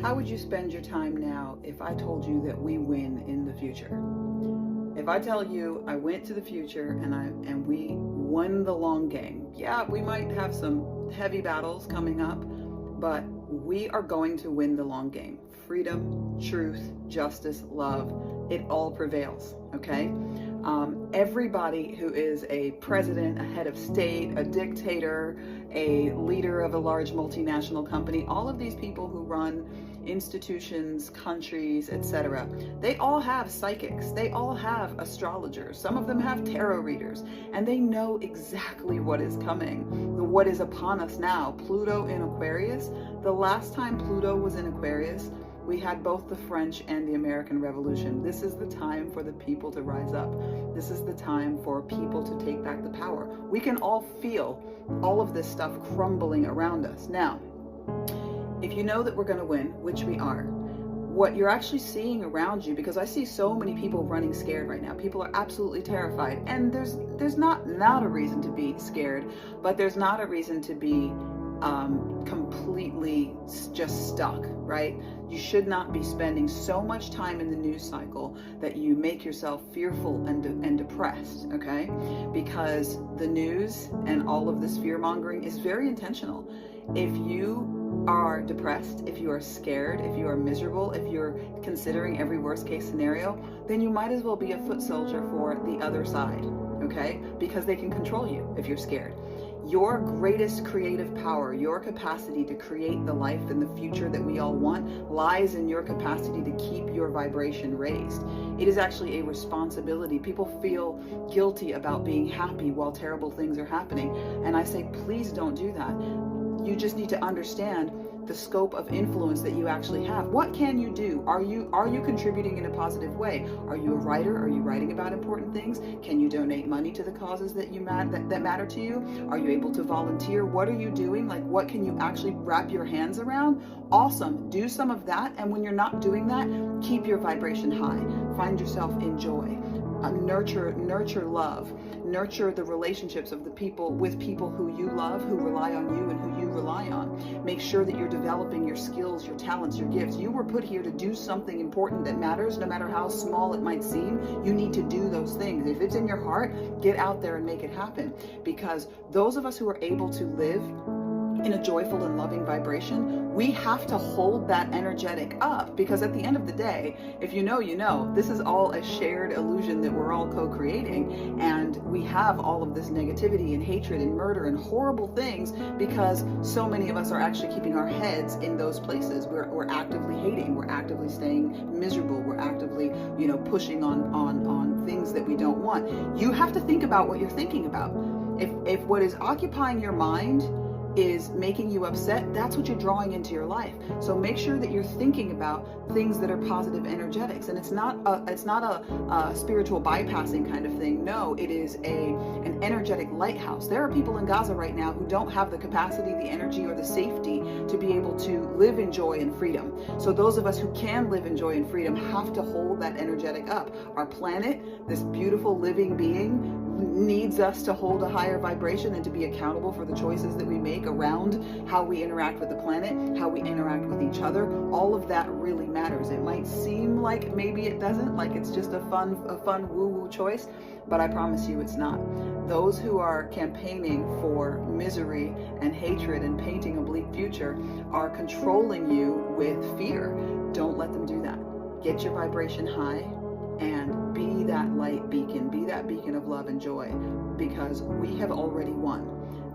How would you spend your time now if I told you that we win in the future? If I tell you I went to the future and we won the long game. Yeah, we might have some heavy battles coming up, but we are going to win the long game. Freedom, truth, justice, love, it all prevails, okay? Everybody who is a president, a head of state, a dictator, a leader of a large multinational company, all of these people who run institutions, countries, etc., they all have psychics, they all have astrologers, some of them have tarot readers, and they know exactly what is coming, what is upon us now. Pluto in Aquarius, the last time Pluto was in Aquarius, we had both the French and the American Revolution. This is the time for the people to rise up. This is the time for people to take back the power. We can all feel all of this stuff crumbling around us. Now, if you know that we're going to win, which we are, what you're actually seeing around you, because I see so many people running scared right now. People are absolutely terrified, and there's not a reason to be scared, but there's not a reason to be completely just stuck, right? You should not be spending so much time in the news cycle that you make yourself fearful and depressed, okay? Because the news and all of this fear mongering is very intentional. If you are depressed, if you are scared, if you are miserable, if you're considering every worst case scenario, then you might as well be a foot soldier for the other side, okay? Because they can control you if you're scared. Your greatest creative power, your capacity to create the life and the future that we all want, lies in your capacity to keep your vibration raised. It is actually a responsibility. People feel guilty about being happy while terrible things are happening. And I say, please don't do that. You just need to understand the scope of influence that you actually have. What can you do? Are you contributing in a positive way? Are you a writer? Are you writing about important things? Can you donate money to the causes that that matter to you? Are you able to volunteer? What are you doing? Like, what can you actually wrap your hands around? Awesome. Do some of that. And when you're not doing that, keep your vibration high. Find yourself in joy. Nurture love. Nurture the relationships of the people with people who you love, who rely on you and who you rely on. Make sure that you're developing your skills, your talents, your gifts. You were put here to do something important that matters, no matter how small it might seem. You need to do those things. If it's in your heart, get out there and make it happen. Because those of us who are able to live in a joyful and loving vibration, we have to hold that energetic up, because at the end of the day, if you know, you know, this is all a shared illusion that we're all co-creating, and we have all of this negativity and hatred and murder and horrible things because so many of us are actually keeping our heads in those places. We're actively hating, we're actively staying miserable, we're actively, pushing on things that we don't want. You have to think about what you're thinking about. If what is occupying your mind is making you upset, that's what you're drawing into your life. So make sure that you're thinking about things that are positive energetics. And it's not a spiritual bypassing kind of thing. No, it is an energetic lighthouse. There are people in Gaza right now who don't have the capacity, the energy, or the safety to be able to live in joy and freedom. So those of us who can live in joy and freedom have to hold that energetic up. Our planet, this beautiful living being, needs us to hold a higher vibration and to be accountable for the choices that we make around how we interact with the planet, how we interact with each other. All of that really matters. It might seem like maybe it doesn't, like it's just a fun woo-woo choice, but I promise you it's not. Those who are campaigning for misery and hatred and painting a bleak future are controlling you with fear. Don't let them do that. Get your vibration high and be that light beacon, be that beacon of love and joy, because we have already won.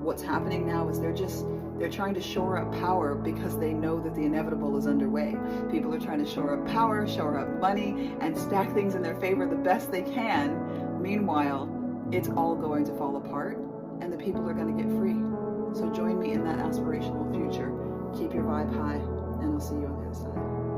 What's happening now is they're trying to shore up power because they know that the inevitable is underway. People are trying to shore up power, shore up money, and stack things in their favor the best they can. Meanwhile, it's all going to fall apart and the people are going to get free. So join me in that aspirational future. Keep your vibe high, and we'll see you on the other side.